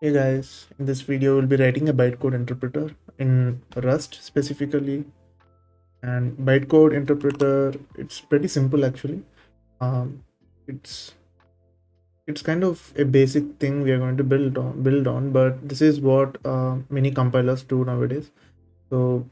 Hey guys, in this video we'll be writing a bytecode interpreter in Rust specifically. And bytecode interpreter, it's pretty simple actually. Um, it's it's kind of a basic thing we are going to build on, but this is what many compilers do nowadays. So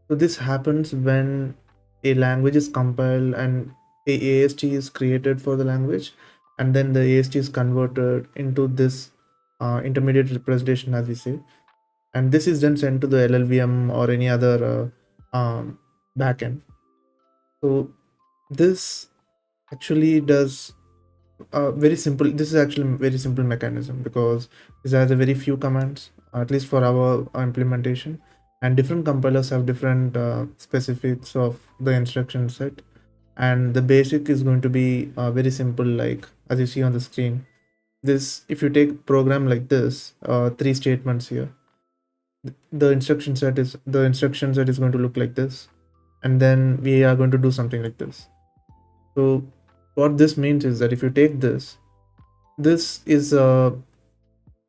this happens when a language is compiled and a AST is created for the language, and then the AST is converted into this intermediate representation, as we say, and this is then sent to the LLVM or any other backend. So this actually does very simple. This is actually a very simple mechanism because this has a very few commands, at least for our implementation, and different compilers have different specifics of the instruction set. And the basic is going to be very simple, like as you see on the screen. This, if you take program like this, three statements here, the instruction set is going to look like this, and then we are going to do something like this. So what this means is that if you take this is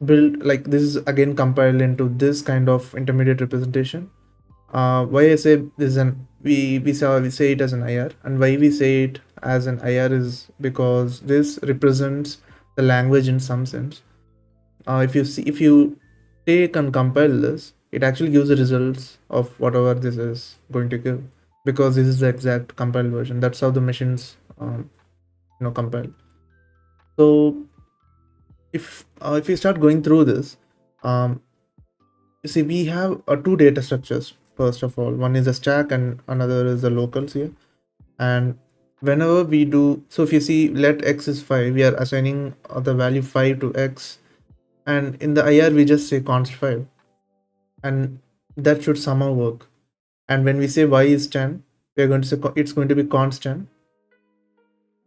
built like this, is again compiled into this kind of intermediate representation. Why I say this is an we say it as an IR, and why we say it as an IR is because this represents the language in some sense. If you take and compile this, it actually gives the results of whatever this is going to give, because this is the exact compiled version. That's how the machines compile. So if you start going through this, you see we have two data structures. First of all, one is a stack and another is the locals here. And whenever we do, so if you see let x is 5, we are assigning the value 5 to x, and in the IR we just say const 5, and that should somehow work. And when we say y is 10, we are going to say it's going to be constant.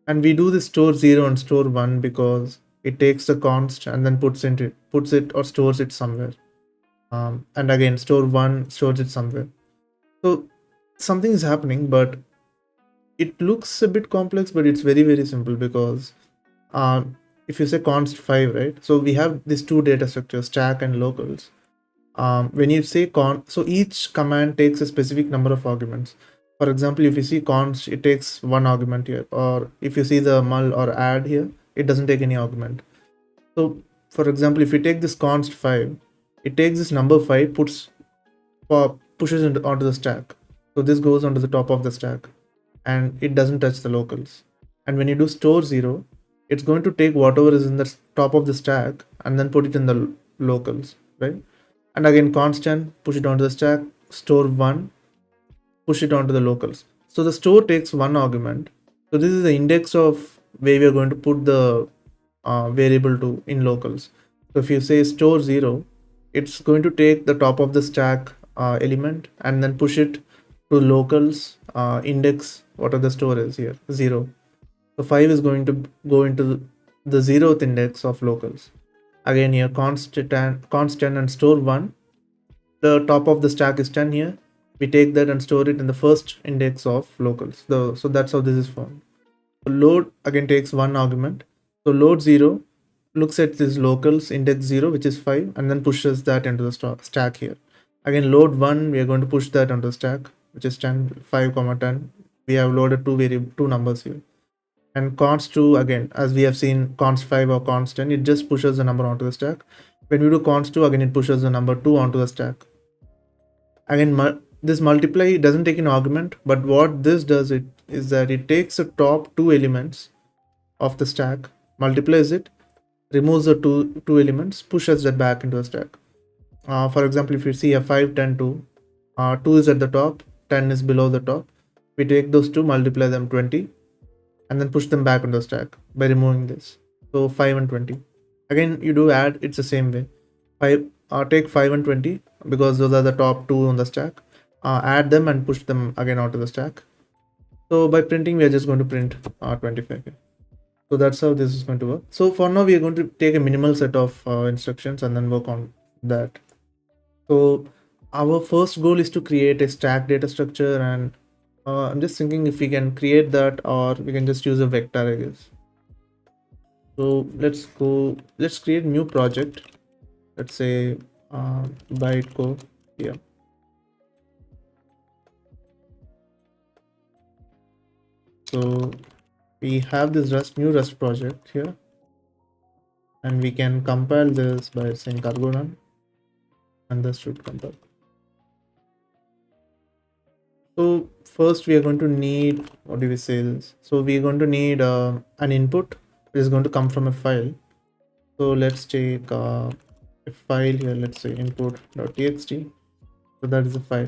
And we do the store 0 and store 1 because it takes the const and then puts it or stores it somewhere. And again, store 1 stores it somewhere. So something is happening, but it looks a bit complex, but it's very, very simple because if you say const 5, right? So we have these two data structures, stack and locals. When you say so each command takes a specific number of arguments. For example, if you see const, it takes one argument here, or if you see the mul or add here, it doesn't take any argument. So for example, if you take this const 5, it takes this number 5, pushes it onto the stack. So this goes onto the top of the stack, and it doesn't touch the locals. And when you do store 0, it's going to take whatever is in the top of the stack and then put it in the locals, right? And again, constant, push it onto the stack, store 1, push it onto the locals. So the store takes one argument. So this is the index of where we are going to put the variable to in locals. So if you say store 0, it's going to take the top of the stack element and then push it to locals index whatever the store is here, 0. So 5 is going to go into the 0th index of locals. Again here, constant and store 1. The top of the stack is 10 here. We take that and store it in the first index of locals. So that's how this is formed. Load again takes one argument. So load 0 looks at this locals index 0, which is 5, and then pushes that into the stack here. Again, load 1, we are going to push that onto the stack, which is 10, 5 comma 10. We have loaded two numbers here. And const 2, again, as we have seen const 5 or const 10, it just pushes the number onto the stack. When we do const 2, again it pushes the number 2 onto the stack. Again, this multiply doesn't take an argument, but what this does is that it takes the top two elements of the stack, multiplies it, removes the two elements, pushes that back into the stack. For example, if you see a 5, 10, 2, 2 is at the top, 10 is below the top. We take those two, multiply them 20, and then push them back into the stack by removing this. So 5 and 20. Again, you do add, it's the same way. Take 5 and 20 because those are the top two on the stack. Add them and push them again onto the stack. So by printing, we are just going to print 25 here. So that's how this is going to work. So for now, we are going to take a minimal set of instructions and then work on that. So our first goal is to create a stack data structure, and I'm just thinking if we can create that, or we can just use a vector, I guess. So let's create a new project. let's say bytecode here. So we have this new Rust project here, and we can compile this by saying cargo run, and this should compile. So first we are going to need, what do we say this? So we are going to need an input which is going to come from a file. So let's take a file here, let's say input.txt. So that is a file.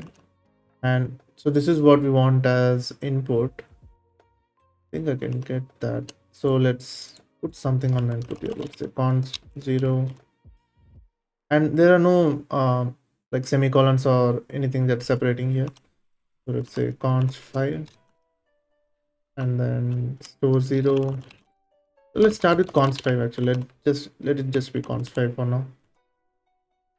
And so this is what we want as input. I think I can get that. So let's put something on the input here. Let's say const 0. And there are no like semicolons or anything that's separating here. So let's say const 5 and then store 0. So let's start with const 5 actually. Let it just be const 5 for now.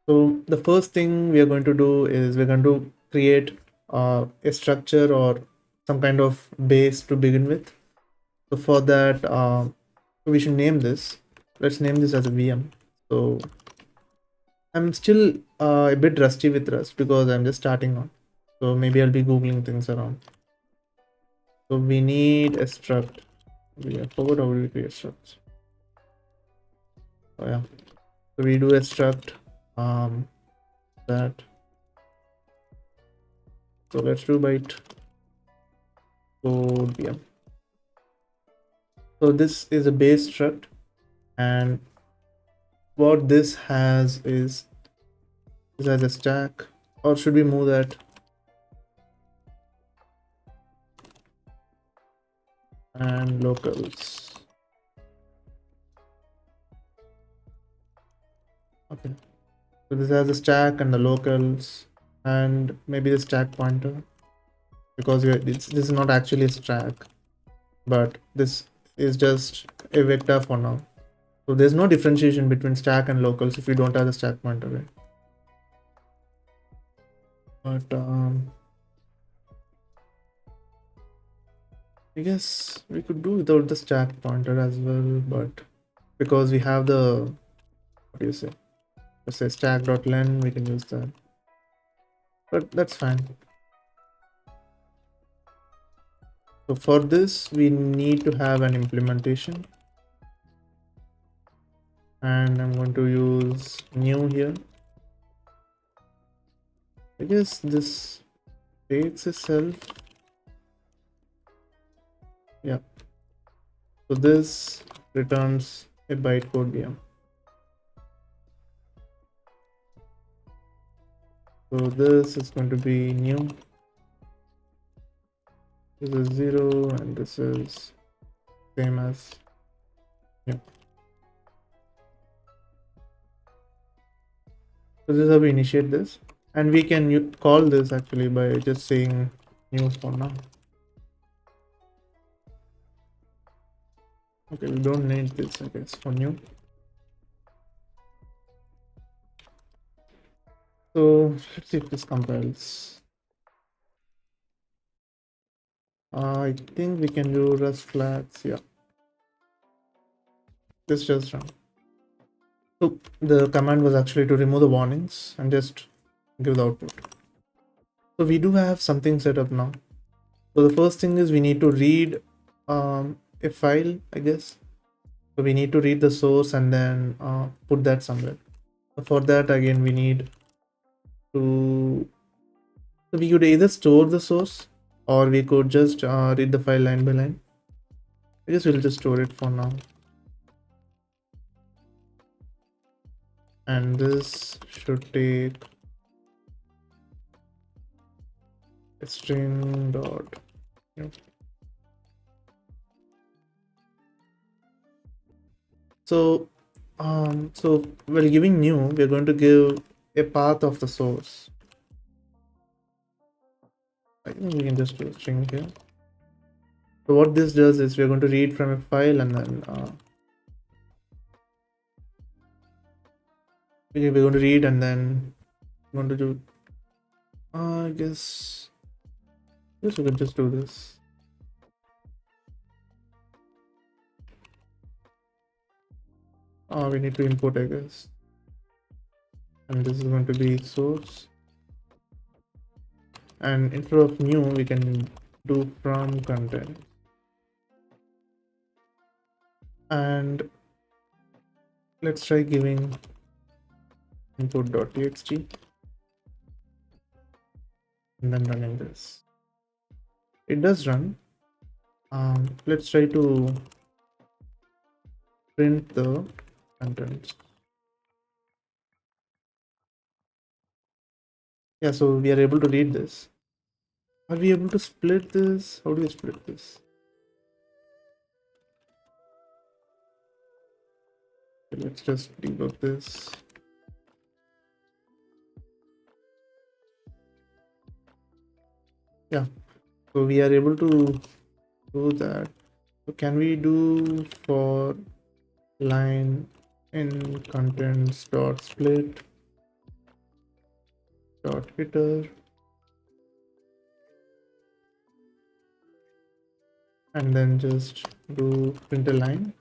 So the first thing we are going to do is we're going to create a structure or some kind of base to begin with. So for that, we should name this. Let's name this as a VM. So I'm still a bit rusty with Rust because I'm just starting on. So maybe I'll be Googling things around. So we need a struct. I forgot how we create structs. Oh yeah. So we do a struct that. So let's do byte code VM. So this is a base struct, and what this has is this has a stack, or should we move that? And locals. Okay. So this has a stack and the locals, and maybe the stack pointer, because this is not actually a stack, but this is just a vector for now. So there's no differentiation between stack and locals if you don't have the stack pointer, right? But I guess we could do without the stack pointer as well, but because we have the, what do you say? Let's say stack.len, we can use that. But that's fine. So for this, we need to have an implementation. And I'm going to use new here. I guess this takes itself. Yeah. So this returns a bytecode VM. So this is going to be new. This is 0 and this is same as new. So this is how we initiate this. And we can call this actually by just saying new for now. Okay, we don't need this, I guess, for new. So let's see if this compiles. I think we can do Rust flags. Yeah. This just run. So the command was actually to remove the warnings and just give the output. So we do have something set up now. So the first thing is we need to read a file, I guess. So we need to read the source and then put that somewhere. So for that, again, we need to. So we could either store the source or we could just read the file line by line. I guess we'll just store it for now. And this should take a string dot. So while giving new, we're going to give a path of the source. I think we can just do a string here. So what this does is we're going to read from a file and then we're going to read and then we're going to do. I guess we can just do this. We need to import, I guess. and this is going to be source, and instead of new we can do from content, and let's try giving input.txt and then running this. It does run. Let's try to print the contents. Yeah, so we are able to read this. Are we able to split this? How do we split this? Okay, let's just debug this. Yeah, so we are able to do that. So can we do for line in contents dot split dot iter, and then just do print a line?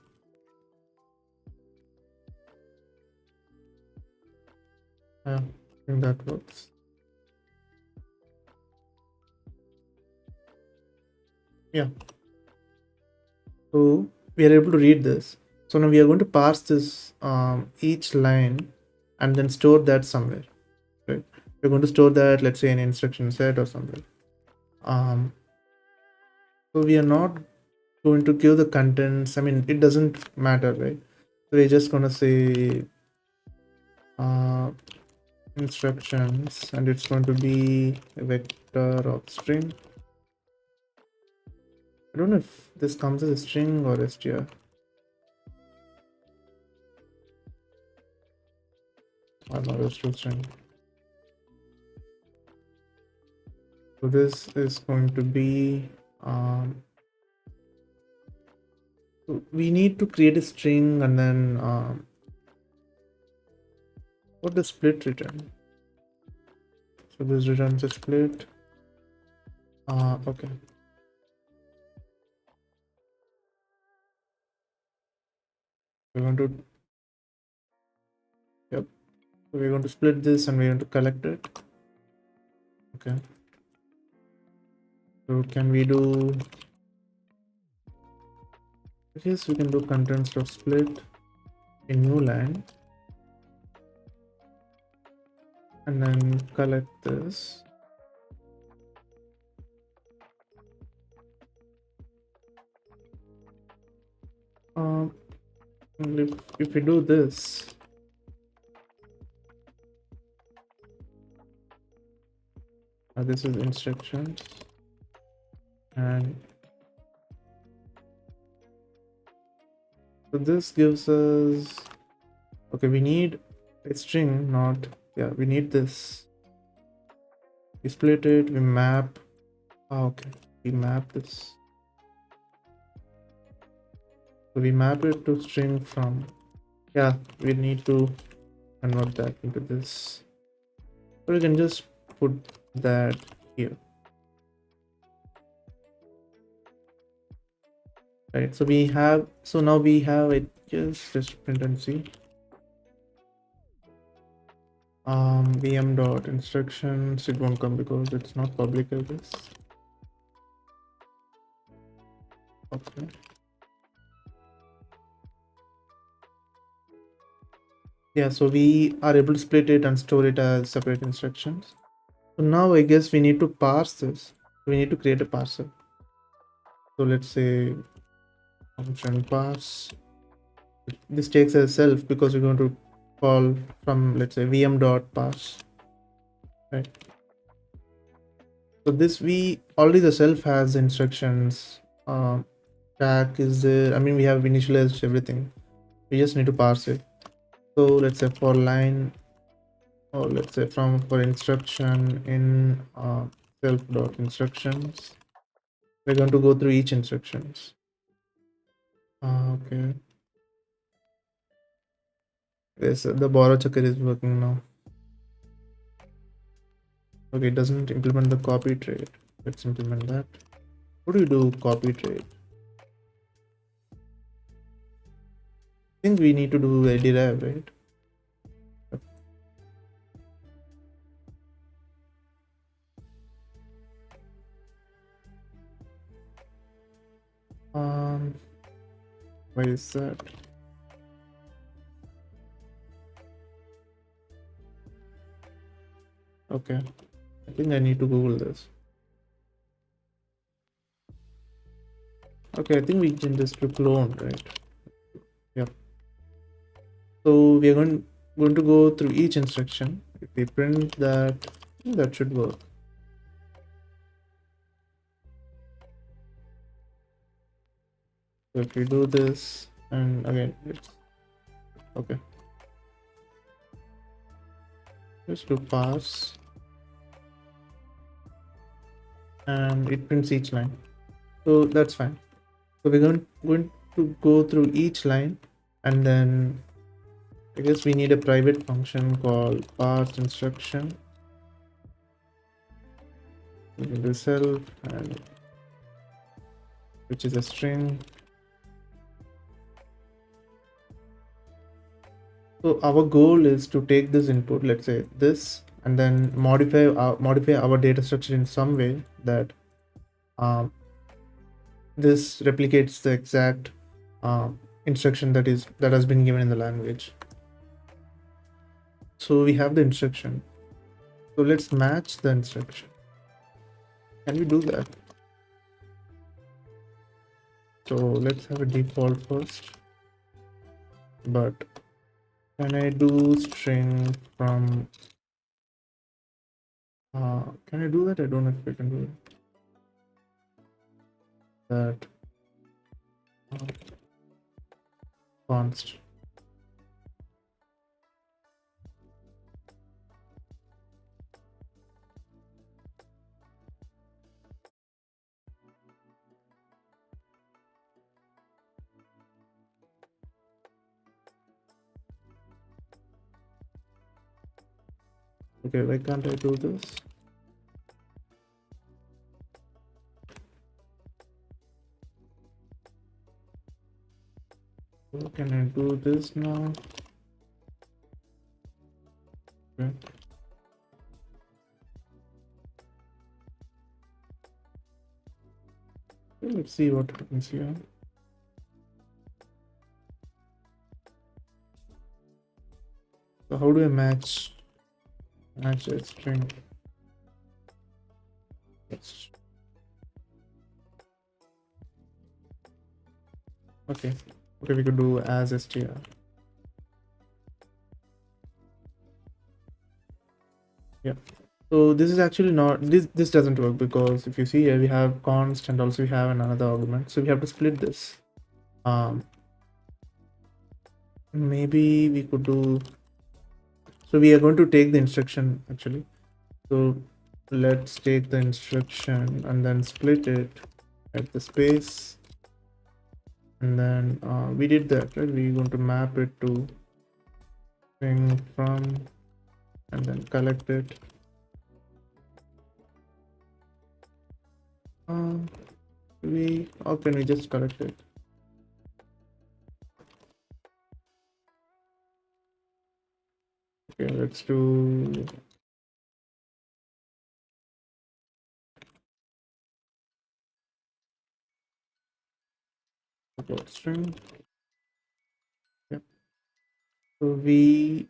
Yeah, I think that works. Yeah, so we are able to read this. So now we are going to parse this each line and then store that somewhere, right? We're going to store that, let's say, in instruction set or somewhere. So we are not going to give the contents. I mean, it doesn't matter, right? So we're just gonna say uh, instructions, and it's going to be a vector of string. I don't know if this comes as a string or str. Or not a string. So this is going to be so we need to create a string, and then what the split return. So this returns a split. Okay. We're going to, yep. So we're going to split this and we're going to collect it. Okay. So can we do, I guess we can do contents of split in new line and then collect this. And if we do this, this is instructions, and so this gives us, okay, we need a string, not, yeah, we need this. We split it, we map, okay, we map this. So we map it to string from, yeah, we need to convert that into this. So we can just put that here. Right, so we have, so now we have it, just print and see. VM dot instructions, it won't come because it's not public, I guess. Okay. Yeah, so we are able to split it and store it as separate instructions. So now I guess we need to parse this. We need to create a parser. So let's say function parse. This takes as self because we're going to call from, let's say, VM dot parse, right? So this, we already, the self has instructions. Tag is there. I mean, we have initialized everything. We just need to parse it. So let's say for line, or let's say from for instruction in self dot instructions, we're going to go through each instructions. Okay. Yes, the borrow checker is working now. Okay, it doesn't implement the copy trade. Let's implement that. What do you do copy trade? I think we need to do a derive, right? Why is that? Okay, I think I need to Google this. Okay, I think we can just do clone, right? Yep. So we are going to go through each instruction. If we print that, that should work. So if we do this, and again, it's okay. Just do parse, and it prints each line. So that's fine. So we're going to go through each line, and then I guess we need a private function called parse instruction. We can do self, and which is a string. So our goal is to take this input, let's say this, and then modify our data structure in some way that um, this replicates the exact instruction that has been given in the language. So we have the instruction. So let's match the instruction. Can we do that? So let's have a default first. But can I do string from? Can I do that? I don't know if I can do that. Const. Okay, why can't I do this? So can I do this now? Okay. Okay, let's see what happens here. So how do I match a string? Yes. Okay. Okay, we could do as str. Yeah. So this is actually not this doesn't work because if you see here we have const and also we have another argument. So we have to split this. Maybe we could do, so we are going to take the instruction actually. So let's take the instruction and then split it at the space, and then we did that, right? We're going to map it to string from and then collect it. How can we just collect it? Okay, let's do about string. Yep. So we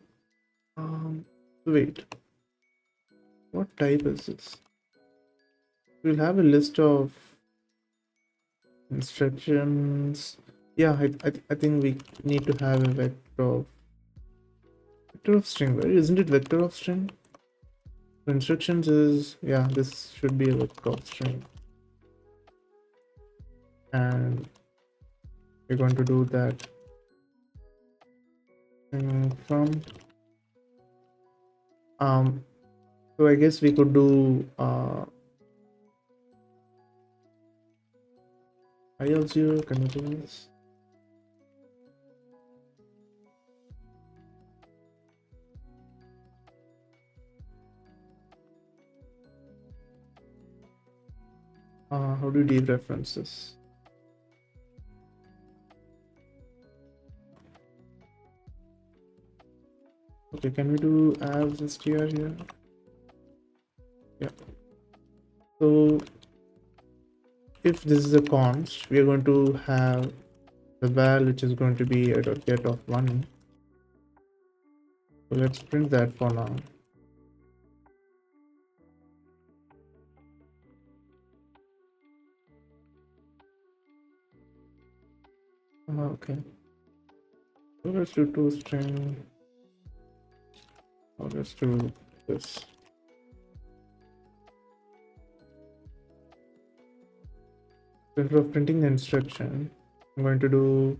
wait, what type is this? We'll have a list of instructions. Yeah, I think we need to have a vector of string, right? Isn't it vector of string? The instructions is, yeah, this should be a vector of string, and we're going to do that from so I guess we could do IL0. Can we do this? How do you dereference this? Okay, can we do as str here? Yeah. So if this is a const, we are going to have the val which is going to be a dot get of 1. So let's print that for now. Okay. So let's do toString. Or let's do this. Instead of printing the instruction, I'm going to do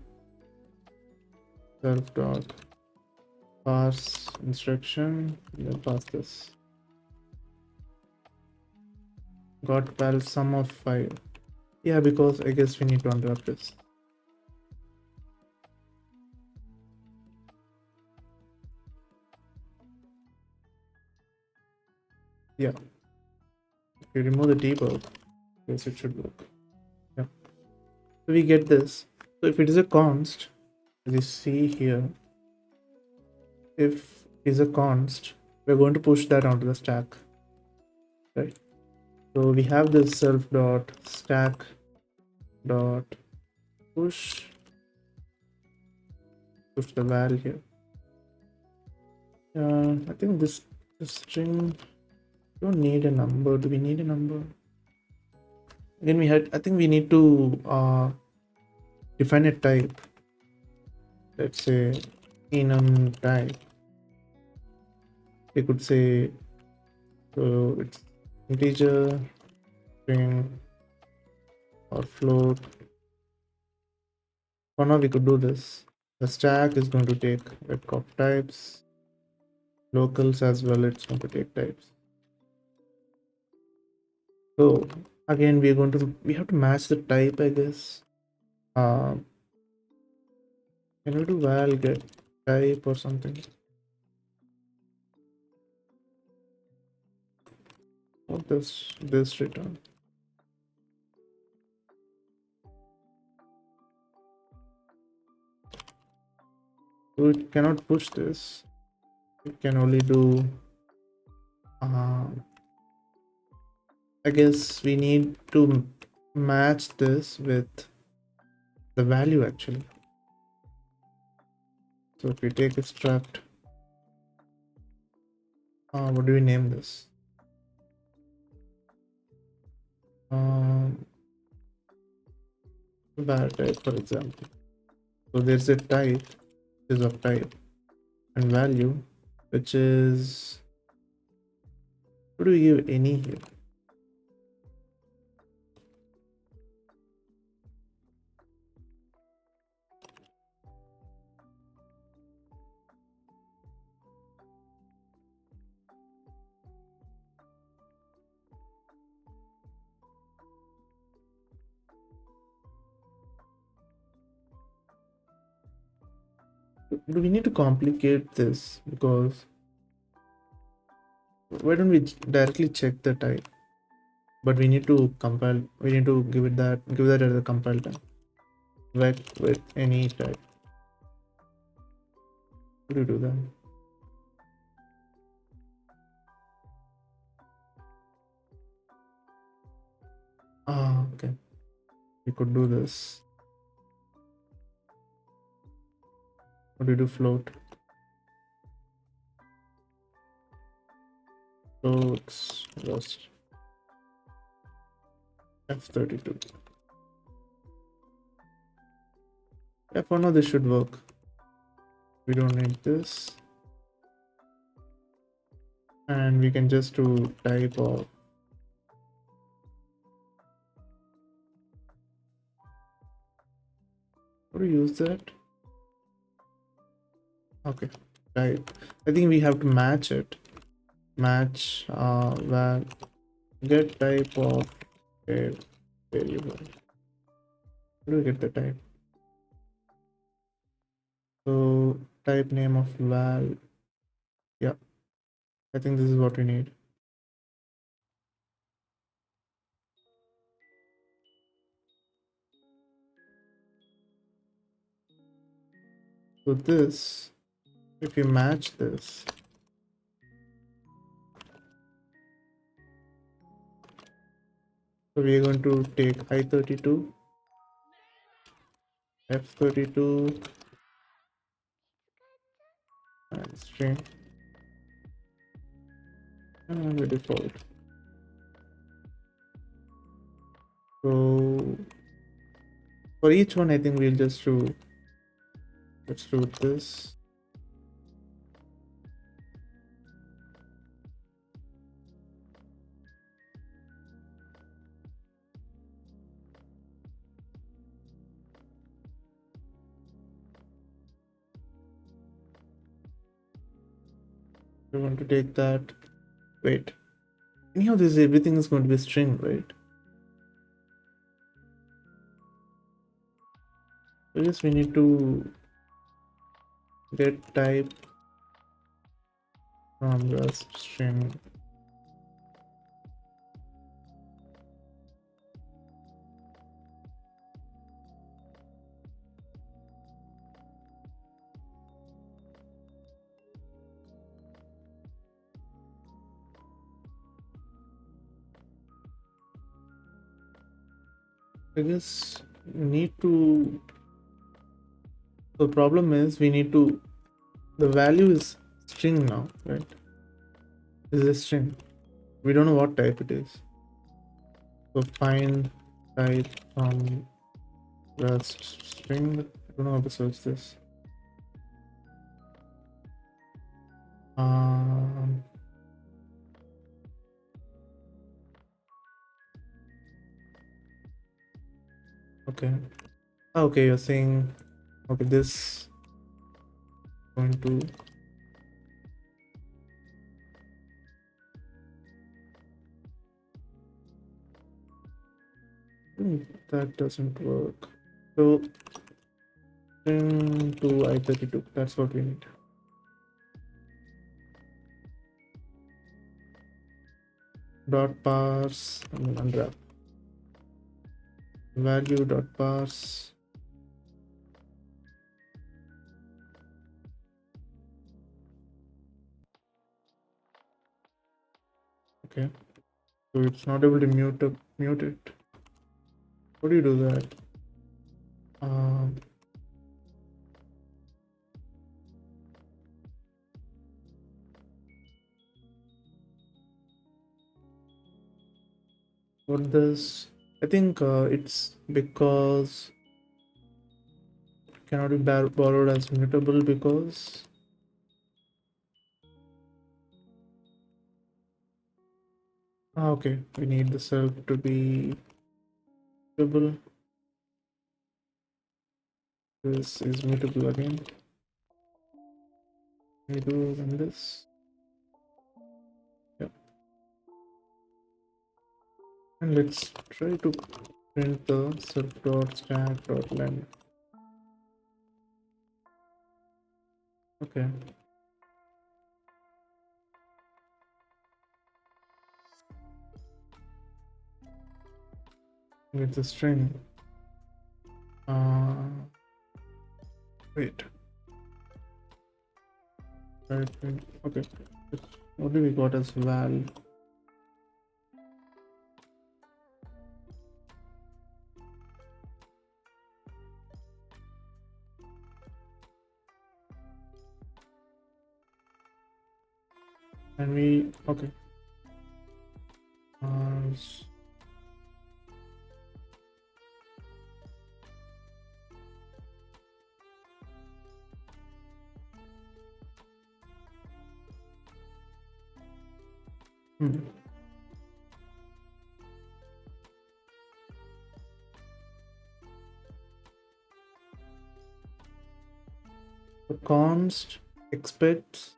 self dot parse instruction and then pass this. Got val sum of 5. Yeah, because I guess we need to unwrap this. Yeah. If you remove the debug, I guess it should work. Yeah. So we get this. So if it is a const, as you see here, if it is a const, we're going to push that onto the stack. Right. So we have this self dot stack dot push the val here. I think this string don't need a number. Do we need a number? Again, I think we need to define a type. Let's say enum type. We could say so it's integer, string, or float. For now, we could do this. The stack is going to take webcock types, locals as well. It's going to take types. So again, we have to match the type, I guess. Can we do val get type or something? What does this return? So it cannot push this. It can only do. I guess we need to match this with the value actually. So if we take a struct, what do we name this? Var type, for example. So there's a type, which is of type, and value, which is. What do we give any here? Do we need to complicate this? Because why don't we directly check the type? But we need to compile. We need to give that as a compile time. With any type. How do you do that? Okay. We could do this. What do you do? Float. Floats just F32. Yeah, for now this should work. We don't need this. And we can just do type of. How do you use that? Okay, type. I think we have to match it. Match val get type of a variable. How do we get the type? So type name of val. Yeah, I think this is what we need. So this, if you match this, so we are going to take I32 F32 and string and the default. So for each one, I think we'll just do, let's do this. We want to take that. Wait. Anyhow, this everything is going to be string, right? So yes, we need to get type from Rust string. I guess we need to. The problem is we need to. The value is string now, right? This is a string. We don't know what type it is. So find type from Rust string. I don't know how to search this. Um, okay. Okay, you're saying okay, this going to that doesn't work. So string to I32. That's what we need. Dot parse and unwrap. Value dot parse. Okay. So it's not able to mute it. How do you do that? Um, what does I think it's because it cannot be borrowed as mutable because okay, we need the self to be mutable. This is mutable again. We do run this. Yep. And let's try to print the self.stack.len. Okay. With the string. Wait. Right. Okay. What do we got as val? And we okay. Hmm. The const expects.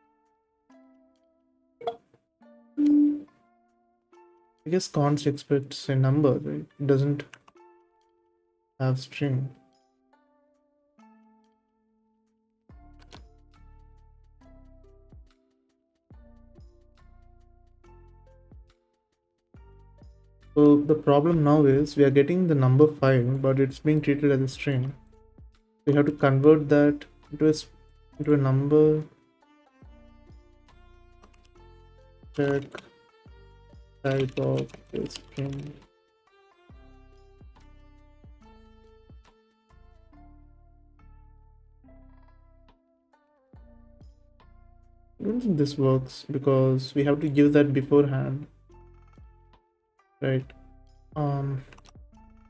I guess const expects a number, right? It doesn't have string. So the problem now is we are getting the number 5, but it's being treated as a string. We have to convert that into a number. Check type of a string. I don't think this works because we have to give that beforehand, right? Um,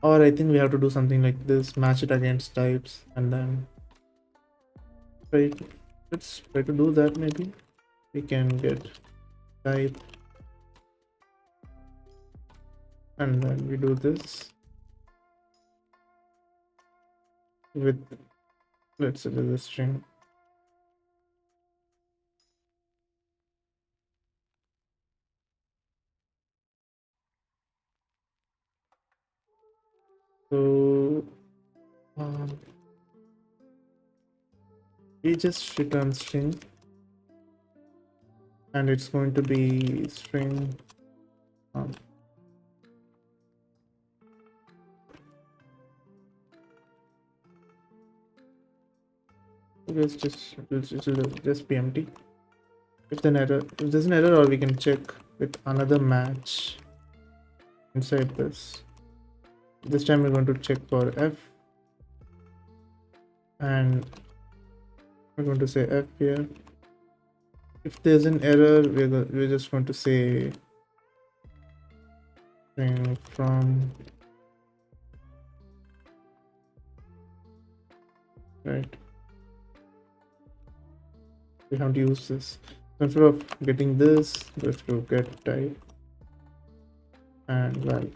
or I think we have to do something like this, match it against types, and then try. Let's try to do that. Maybe we can get type, and then we do this with, let's say, the string. So um, we just return string, and it's going to be string. Um, just be empty. If there's an error, or we can check with another match inside this. This time we're going to check for f, and we're going to say f here. If there's an error, we're just going to say string from, right? We have to use this. Instead of getting this, just to get type and value.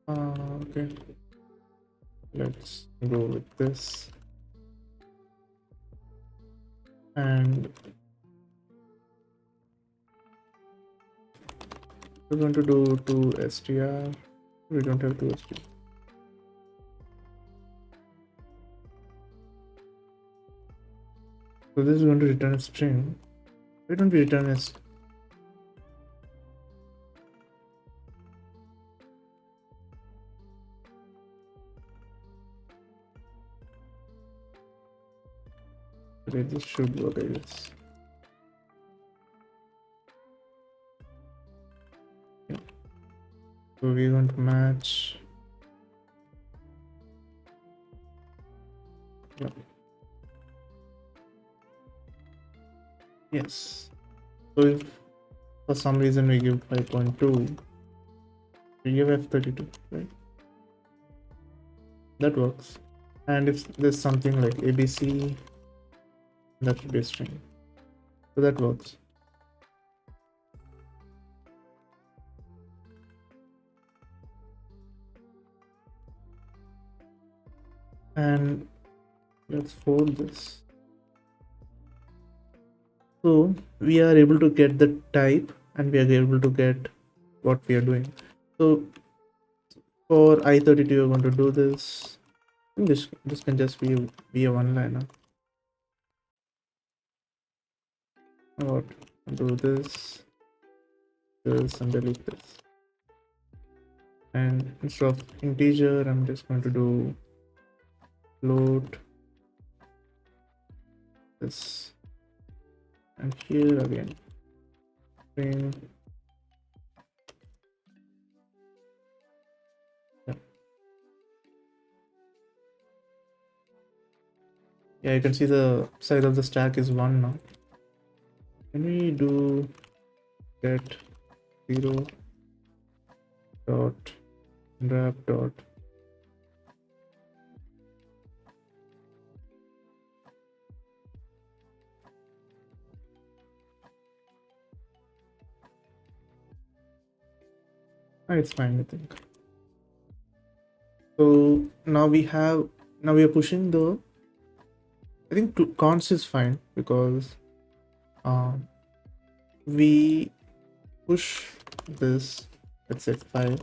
Okay, let's go with this, and we're going to do to str. We don't have to str. So this is going to return a string. Why don't we return as, okay, this should work, I guess. Yeah. So we're going to match. Yeah. Yes. So if for some reason we give 5.2, we give f32, right? That works. And if there's something like abc, that should be a string. So that works. And let's fold this. So we are able to get the type, and we are able to get what we are doing. So for I32, we're going to do this. And this can just be a one-liner. Or do this, and delete this. And instead of integer, I'm just going to do float this, and here again string. Yeah, you can see the size of the stack is 1 now. Can we do get 0 dot wrap dot, it's fine, I think. So now we are pushing the, I think const is fine, because we push this, let's say 5.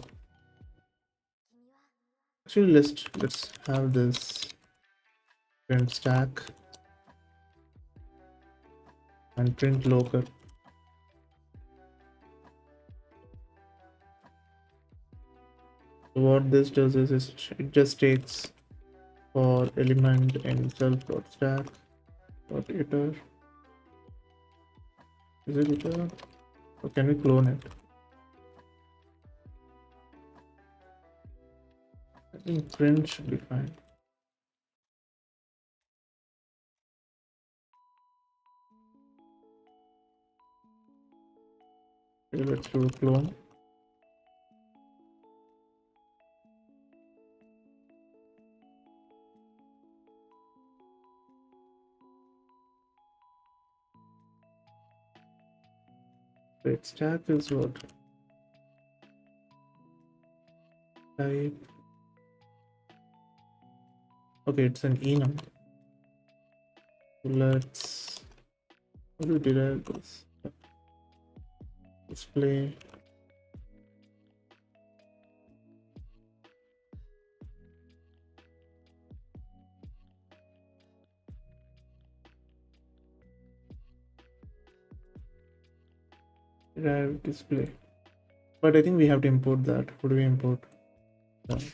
Actually, let's have this print stack and print local. So what this does is it just takes for element in self dot stack dot iter. Is it iter? Or can we clone it? I think print should be fine. Okay, let's do a clone. Wait, stack is what? Type. Okay, it's an enum. Let's, how do we derive this? Display. Derive display. But I think we have to import that. How do we import that?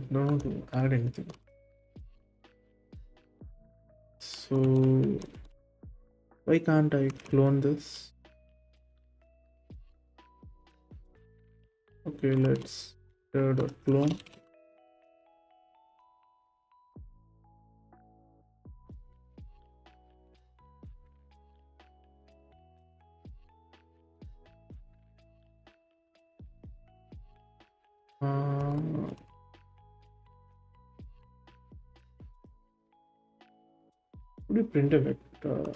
Don't want to add anything. So why can't I clone this? Okay, let's clone. How do you print a vector? I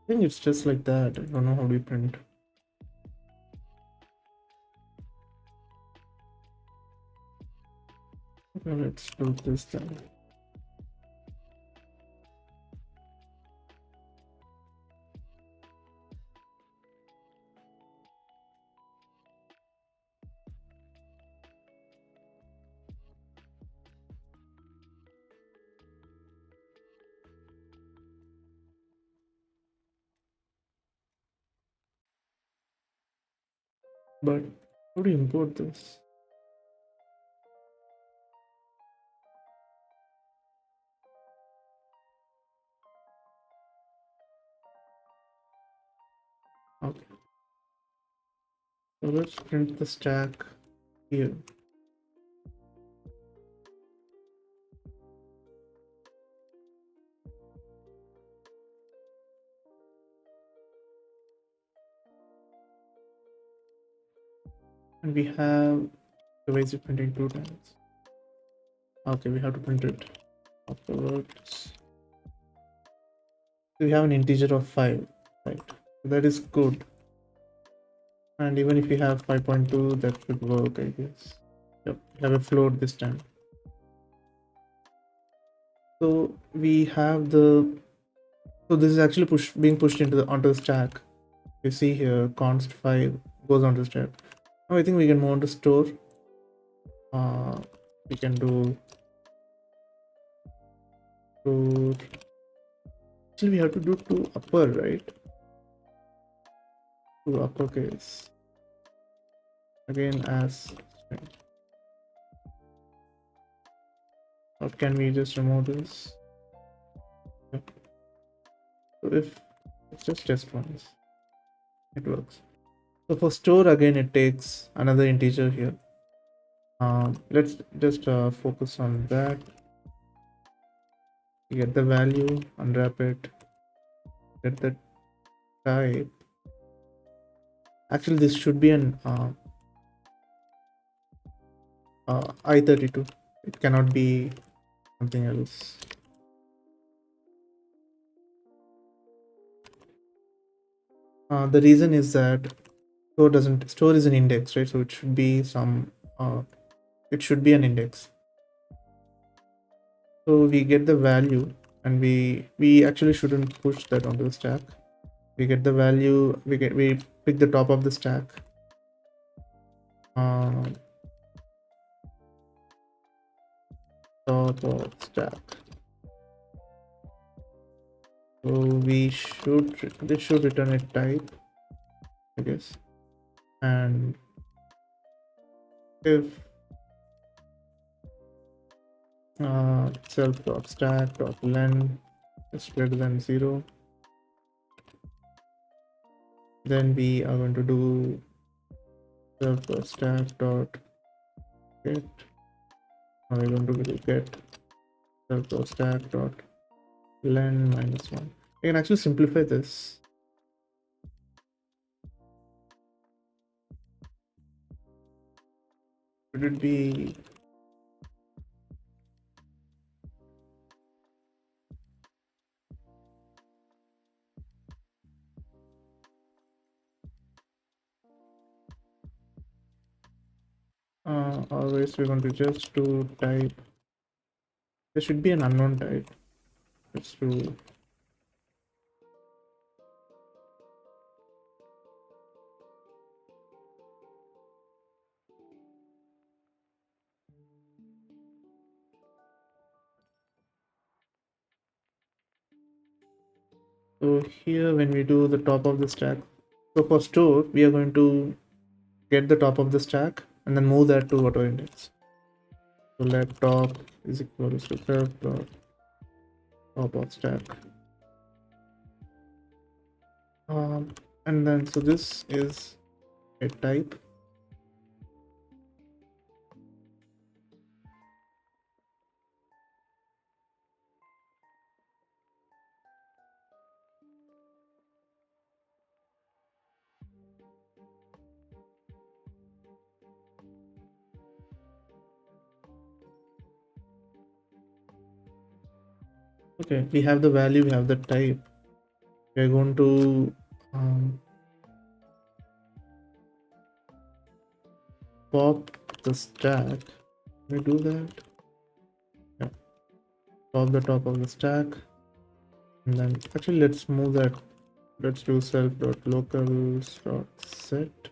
think it's just like that. I don't know how do you print. Okay, let's do this then. But how do you import this? Okay, so let's print the stack here. And we have the ways of printing 2 times. Okay, we have to print it afterwards. So we have an integer of 5, right? That is good. And even if we have 5.2, that should work, I guess. Yep, we have a float this time. So we have the, so this is actually being pushed into the onto the stack. You see here, const 5 goes onto the stack. Now I think we can move on to store. We can do store. Actually, we have to do to upper, right? To uppercase. Again as string. Or can we just remove this? Yep. So if it's just test once, it works. So for store, again, it takes another integer here. Let's just focus on that. You get the value, unwrap it, get the type. Actually, this should be an I32. It cannot be something else. The reason is that store is an index, right? So it should be some it should be an index. So we get the value, and we actually shouldn't push that onto the stack. We get the value, we pick the top of the stack. Top of stack. So this should return a type, I guess. And if self.stack.len is greater than 0, Then we are going to do the stack dot get. Now we're going to do get stack dot len -1. I can actually simplify this. Would it be always we're going to just do type. There should be an unknown type. Let's do so here when we do the top of the stack. So for store, we are going to get the top of the stack and then move that to auto index. So let top is equals to top of stack. And then so this is a type. Okay, we have the value, we have the type. We're going to pop the stack. Can we do that? Yeah. Pop the top of the stack. And then actually let's move that. Let's do self.locals.set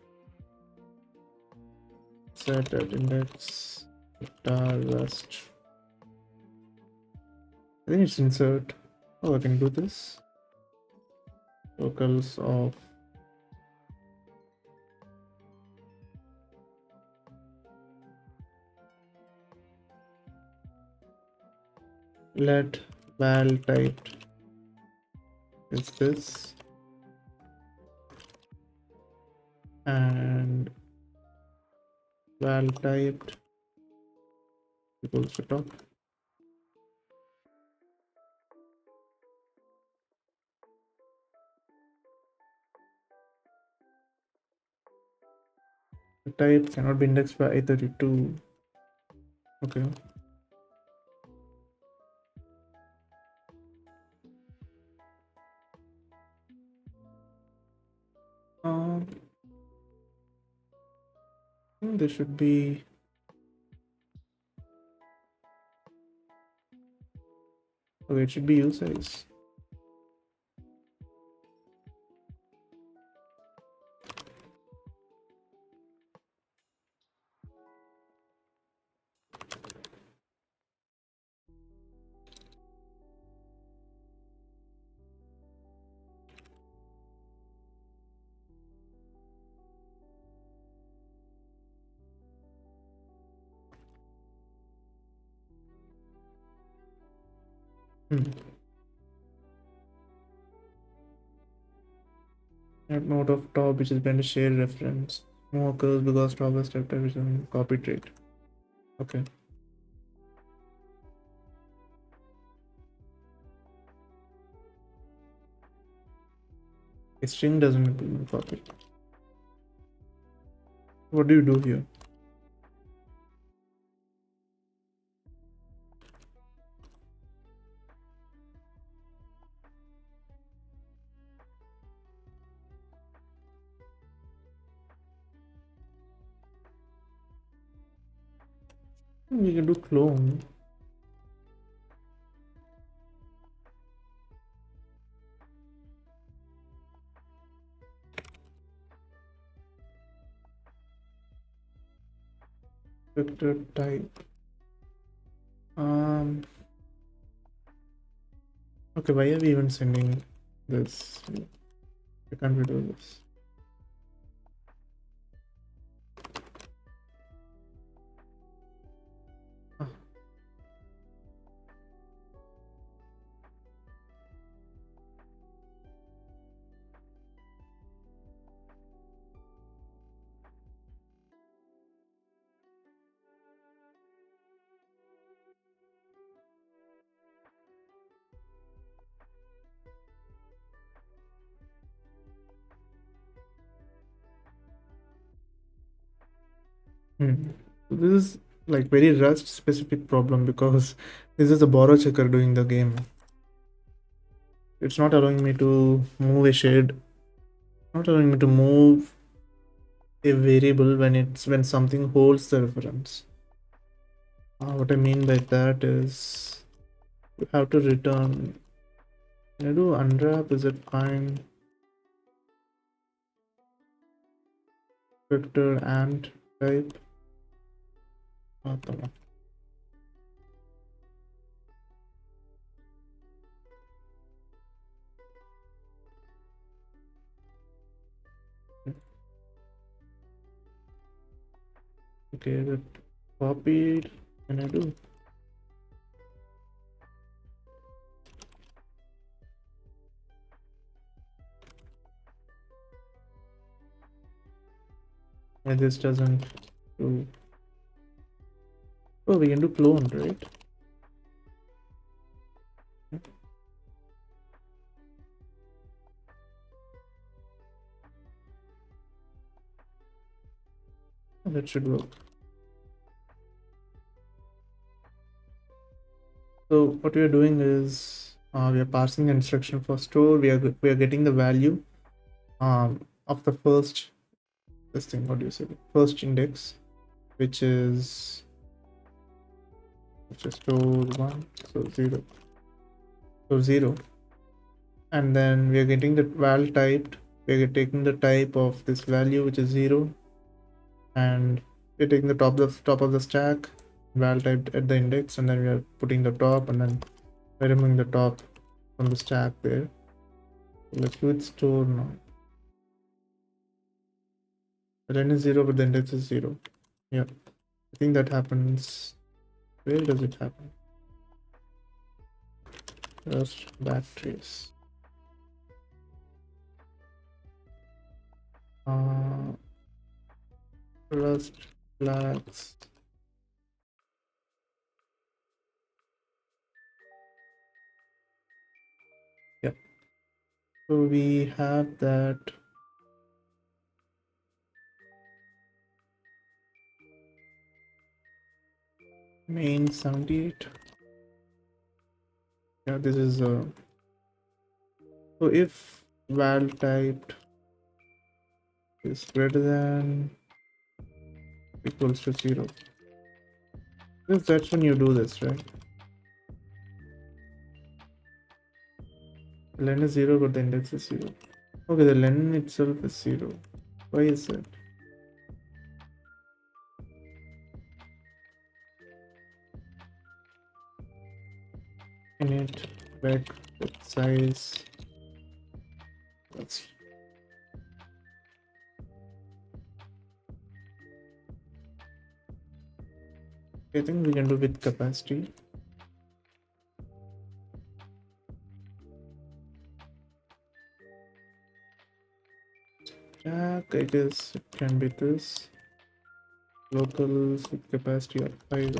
set at index rest. I think it's insert. Oh, I can do this. Locals of let val typed is this, and val typed equals to top. The type cannot be indexed by i32. Okay. I think there should be. Okay, it should be usize. Note of top, which is going to share reference. More occurs because top is step type is on copy trait. Okay. A string doesn't implement copy. What do you do here? We can do clone. Vector type. Okay, why are we even sending this? I can't we do this? Ah. So this is like very Rust specific problem because this is a borrow checker doing the game. It's not allowing me to move a shade, not allowing me to move a variable when something holds the reference. What I mean by that is you have to return. Can I do unwrap? Is it fine? Vector and type. Come on. Okay, that copied. Can I do? This doesn't do. Oh, we can do clone, right? That should work. So what we are doing is we are passing the instruction for store. We are getting the value of the first this thing. What do you say? First index, which is store one, so zero, so zero, and then we are getting the val typed. We are taking the type of this value, which is zero, and we're taking the top of the stack, val typed at the index, and then we are putting the top, and then we're removing the top from the stack there. So let's do it store now. The len is zero, but the index is zero. Yeah, I think that happens. Where does it happen? Just batteries. Rust flags. Yeah. So we have that. Main 78. Yeah, this is so if val typed is greater than equals to zero. Because that's when you do this, right? The len is zero, but the index is zero. Okay, the len itself is zero. Why is that? Init back size. That's I think we can do with capacity. Jack, I guess it can be this. Locals with capacity of 5.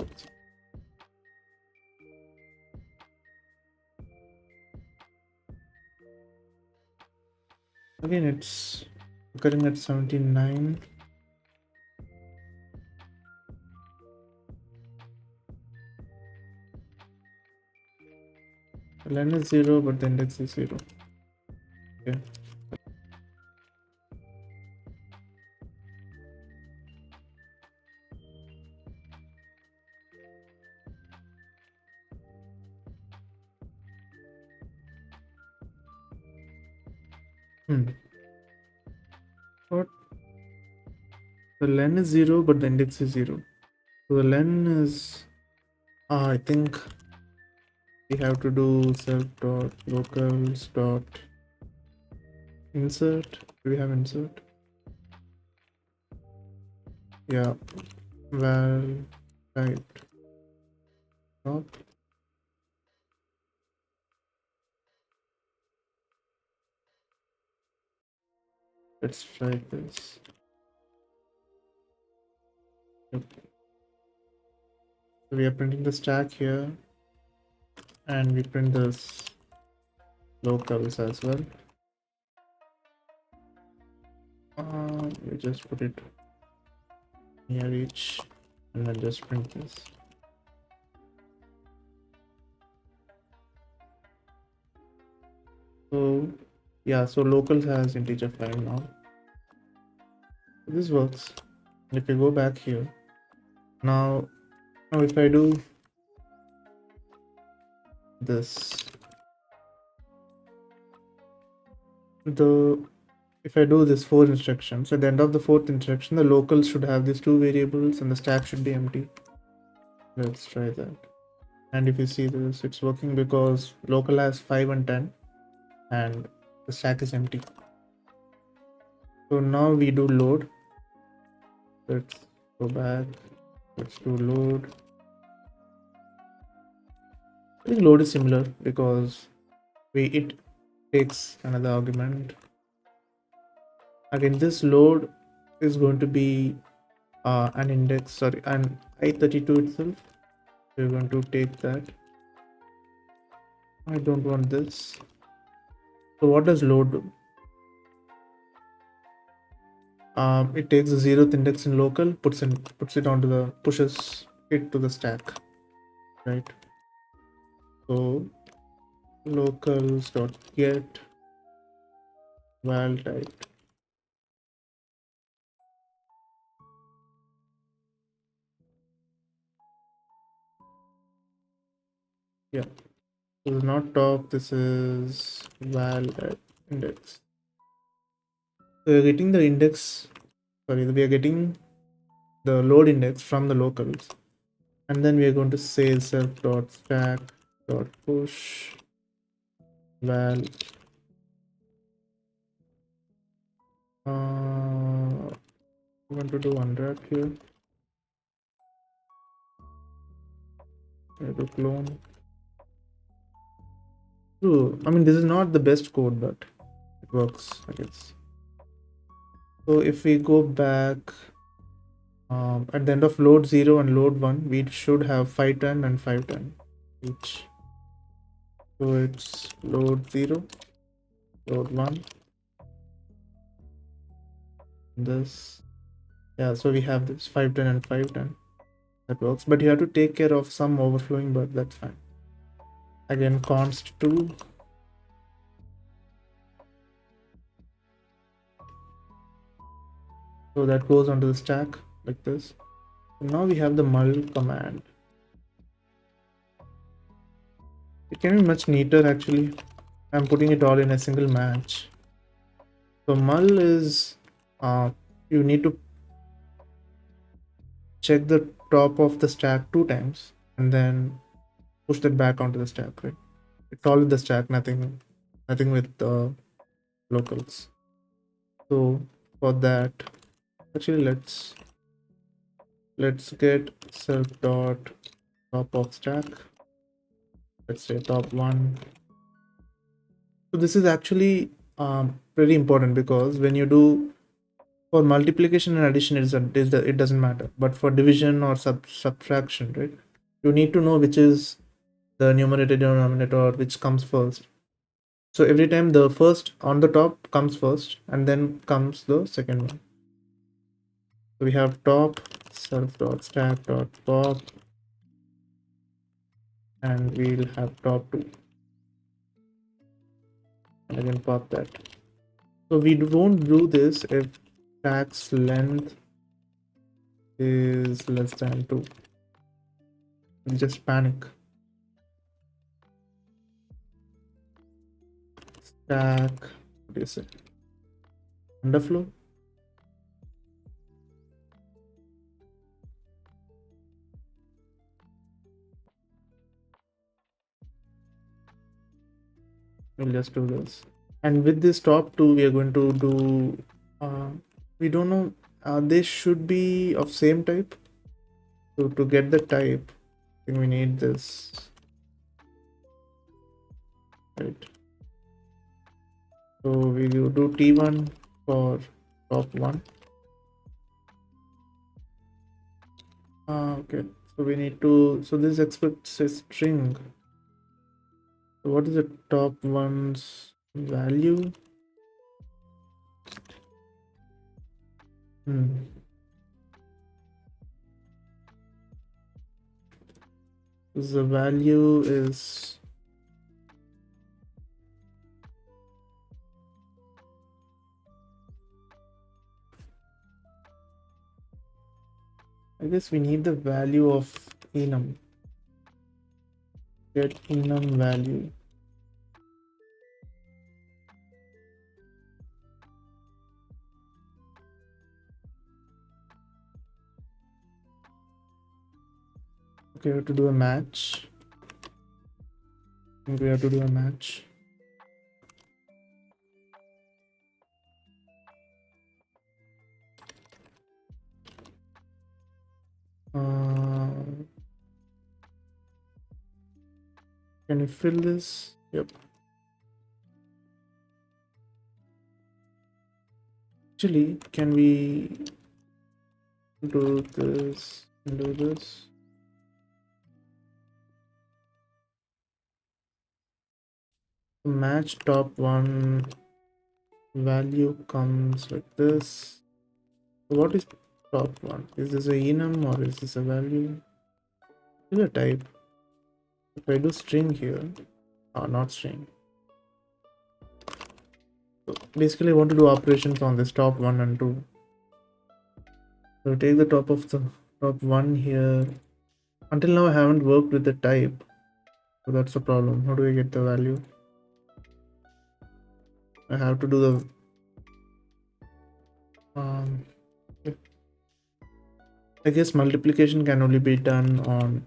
Again, it's occurring at 79. The len is 0, but the index is 0. Okay. What? The len is 0, but the index is 0. So the len is. I think we have to do self dot locals dot insert. Do we have insert? Yeah. Val typed top. Let's try this. Yep. So we are printing the stack here, and we print this locals as well. We just put it near each, and then just print this. So yeah, so locals has integer 5 now. So this works. And if you go back here, now if I do this, the if I do this 4 instructions, at the end of the 4th instruction, the locals should have these 2 variables and the stack should be empty. Let's try that. And if you see this, it's working because local has 5 and 10 and the stack is empty. So now we do load. Let's go back. Let's do load. I think load is similar because it takes another argument. Again, this load is going to be an index, sorry, an i32 itself. We're going to take that. I don't want this. So what does load do? It takes the 0th index in local, pushes it to the stack, right? So locals dot get val type. Yeah, this is not top. This is val index. So we're getting the index. Sorry, we are getting the load index from the locals, and then we are going to say self dot stack dot push val. I want to do unwrap here. I have to clone. True. I mean, this is not the best code, but it works, I guess. So if we go back at the end of load 0 and load 1, we should have 510 and 510 each. So it's load 0, load 1, this. Yeah, so we have this 510 and 510. That works, but you have to take care of some overflowing, but that's fine. Again, const 2. So that goes onto the stack like this. Now we have the mul command. It can be much neater actually. I'm putting it all in a single match. So mul is you need to check the top of the stack 2 times and then push that back onto the stack, right? It's all with the stack, nothing with the locals. So for that, actually let's get self dot top of stack. Let's say top 1. So this is actually pretty important because when you do for multiplication and addition, it doesn't matter. But for division or subtraction, right, you need to know which is the numerator denominator, which comes first. So every time the first on the top comes first, and then comes the second one. So we have top self dot stack dot pop, and we'll have top 2, and again pop that. So we won't do this if stack's length is less than 2. We just panic. Stack, what do you say? Underflow. We'll just do this. And with this top 2, we are going to do, we don't know, they should be of same type. So to get the type, I think we need this, right? So we will do T1 for top 1. Okay, so we need to, so this expects a string. So what is the top 1's value? The value is I guess we need the value of enum. Get enum value. Okay, we have to do a match. We have to do a match. Can you fill this? Yep. Actually, can we do this and do this? Match top one value comes like this. What is top one? Is this a enum or is this a value? Is a type. If I do string here, not string. So basically, I want to do operations on this top one and two. So take the top of the top one here. Until now, I haven't worked with the type. So that's the problem. How do I get the value? I have to do the I guess multiplication can only be done on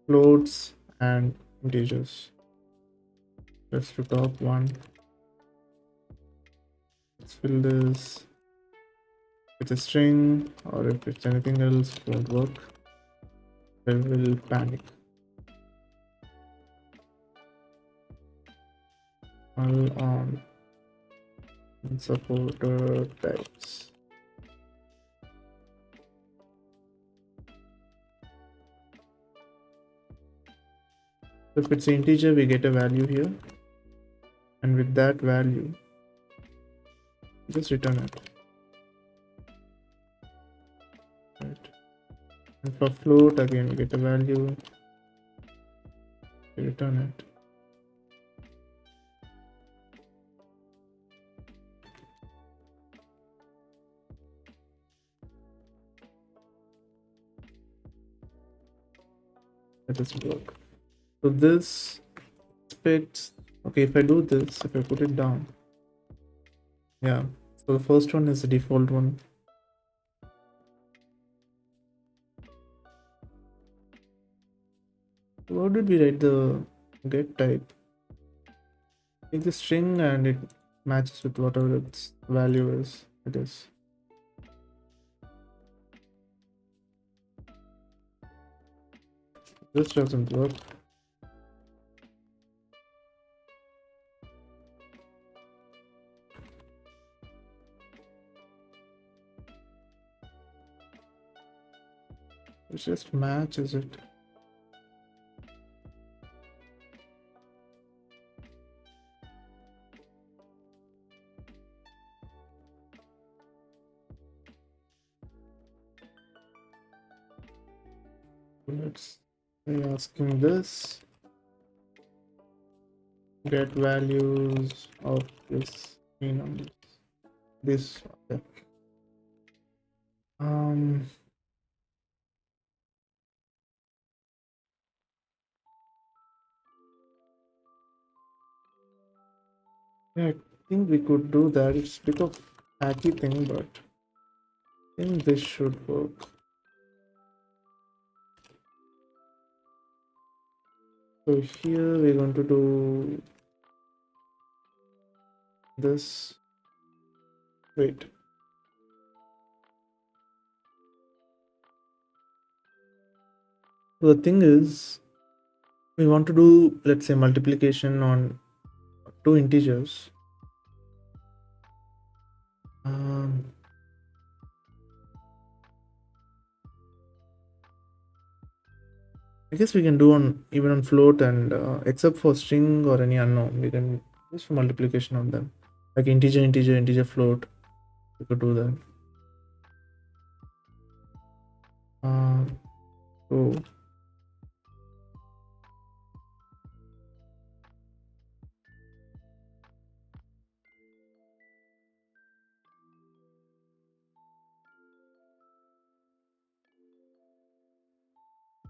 floats and integers. Let's do top one. Let's fill this with a string, or if it's anything else, it won't work. I will panic. Null on supporter types. So if it's an integer, we get a value here, and with that value, just return it. Right. And for float, again, we get a value, we return it. That doesn't work. So this expects, okay, if I do this, if I put it down, yeah, so the first one is the default one. So how did we write the get type? Take the string and it matches with whatever its value is. It is. This doesn't work. It just matches it. Let's be asking this. Get values of this enum. This. Okay. Yeah, I think we could do that. It's a bit of hacky thing, but I think this should work. So here we're going to do this. Wait. So the thing is, we want to do, let's say, multiplication on two integers. I guess we can do on even on float and except for string or any unknown, we can just for multiplication on them, like integer, integer, integer, float. We could do that. So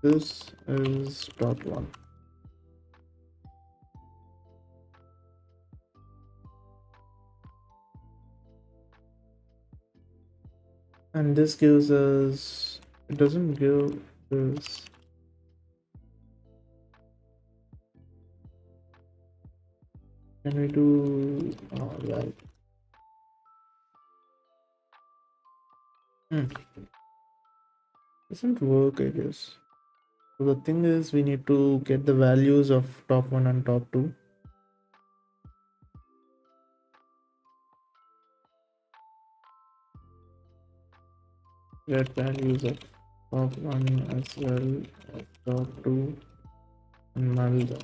This is top one. And this gives us, it doesn't give this. Can we do, well, doesn't work, I guess. So the thing is, we need to get the values of top one and top two. Get values of top one as well as top two and null them.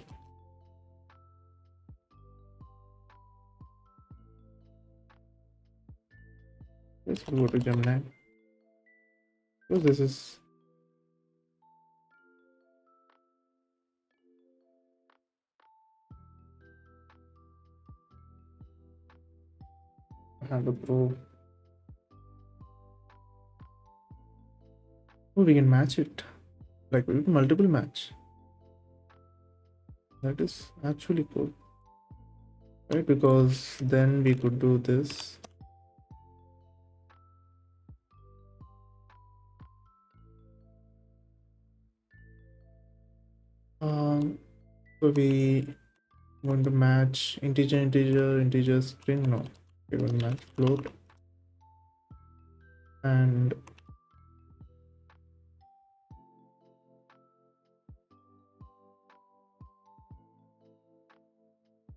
Let's go to Gemini. So this is I have the pro. Oh, we can match it. Like we can multiple match. That is actually cool. Right? Because then we could do this. So we want to match integer, integer, integer string. No, we want to match float. And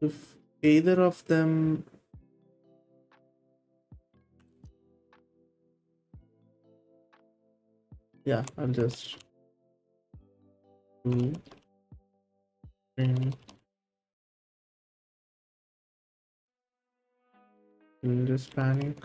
if either of them, yeah, I'll just do string. We'll just panic.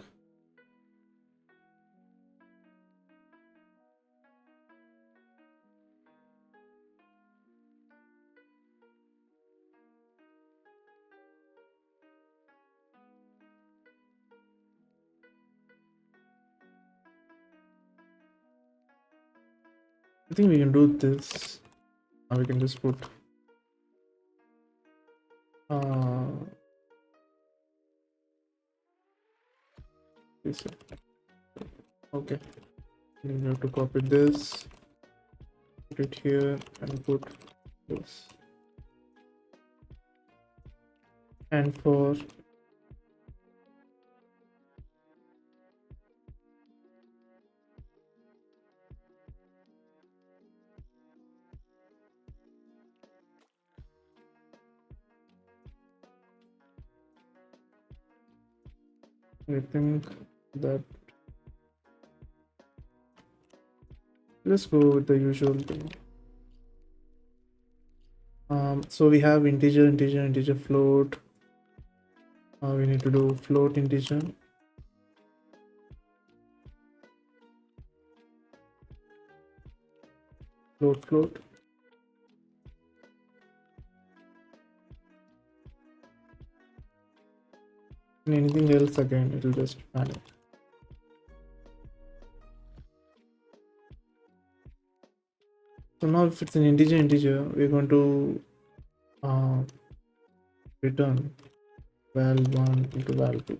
I think we can do this. We can just put this. Okay, we have to copy this, put it here, and put this. And for I think that let's go with the usual thing. So we have integer, integer, integer, float. We need to do float integer, float, float. And anything else again, it'll just panic. So now if it's an integer, integer, we're going to return val1 into val2.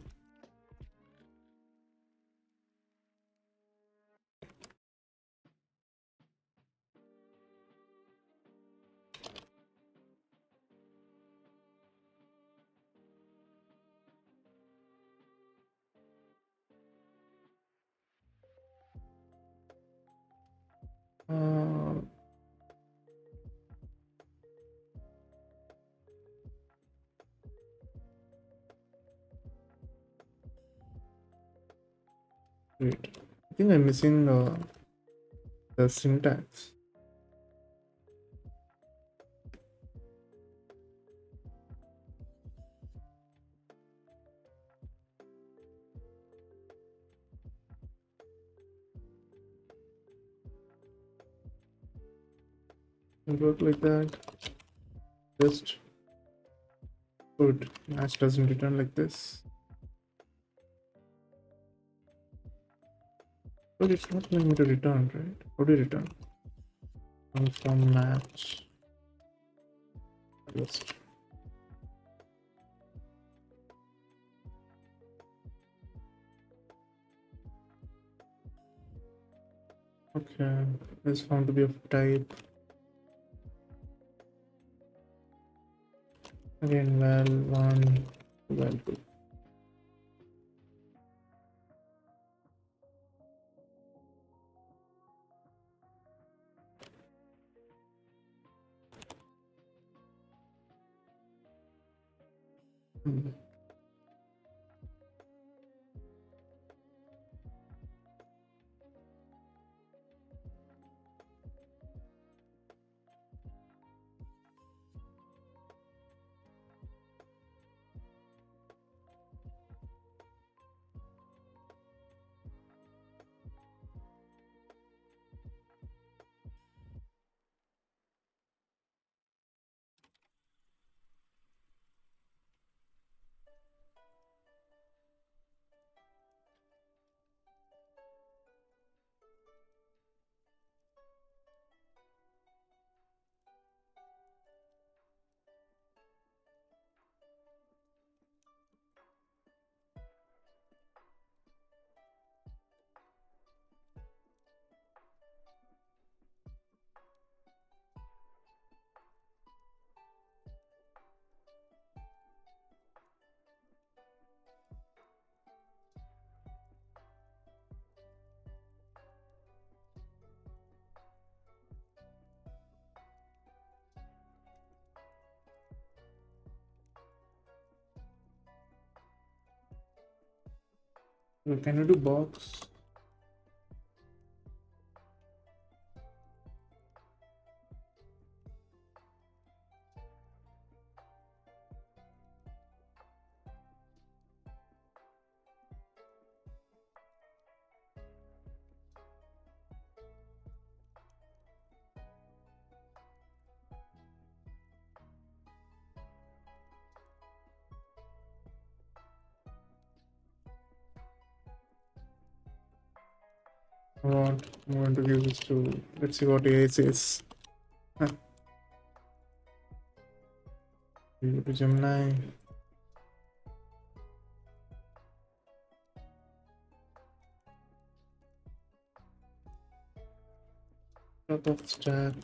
Wait, I think I'm missing the syntax. It'll work like that. Just put match doesn't return like this. But it's not going to return, right? How do you return? and from match list. Okay, is found to be of type. Again, val1, val2. So can you do box? What I'm going to give this to, let's see what AI says. Huh. Give it to Gemini. Top of stack.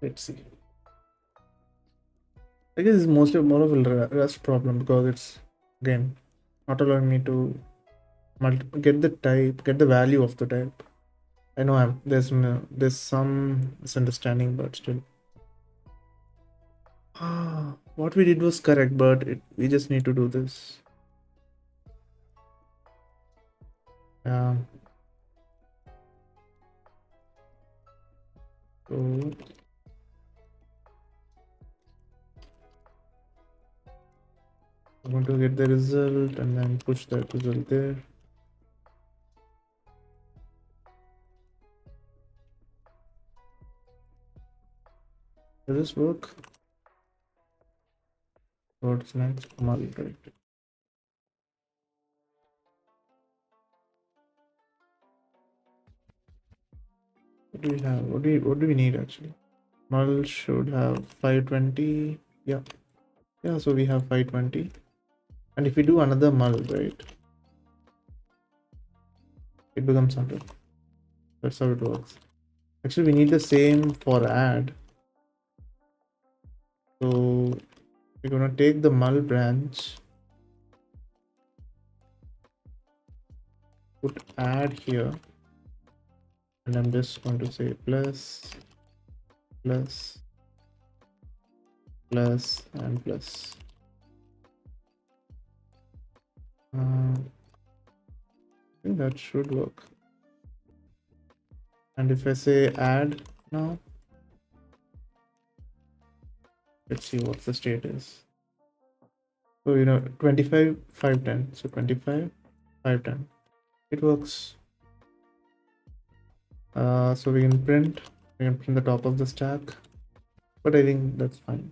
Let's see. I guess it's mostly more of a Rust problem because it's again not allowing me to get the type, get the value of the type. I know there's some misunderstanding, but still. What we did was correct, but we just need to do this. Yeah. So I'm going to get the result and then push that result there. Does this work? What's next? Mal, right. What do we have? What do we need actually? Mal should have 520. Yeah. Yeah, so we have 520. And if we do another Mal, right? It becomes 100. That's how it works. Actually, we need the same for add. So we're gonna take the Mal branch, put add here, and I'm just going to say plus, plus, plus, and plus. I think that should work. And if I say add now, let's see what the state is. So 25, 510. So 25, 510. It works. So we can print can print the top of the stack, but I think that's fine.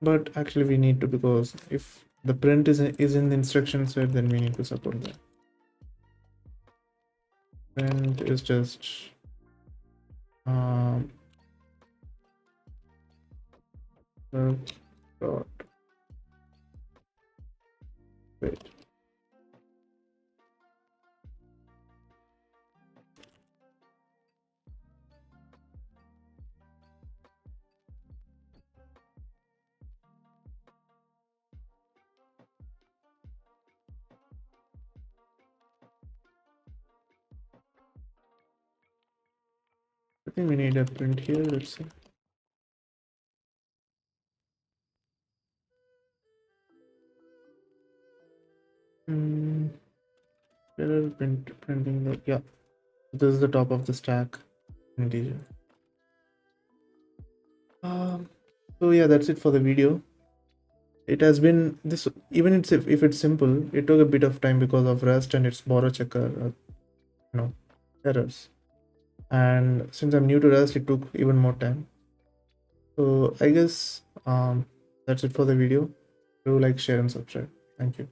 But actually we need to, because if the print is in the instruction set, then we need to support that. Print is just dot wait. I think we need a print here. Let's see. Error printing the, yeah. This is the top of the stack integer. So yeah, that's it for the video. It has been this, even if it's simple, it took a bit of time because of Rust and its borrow checker, errors. And since I'm new to Rust, it took even more time. So I guess that's it for the video. Do like, share, and subscribe. Thank you.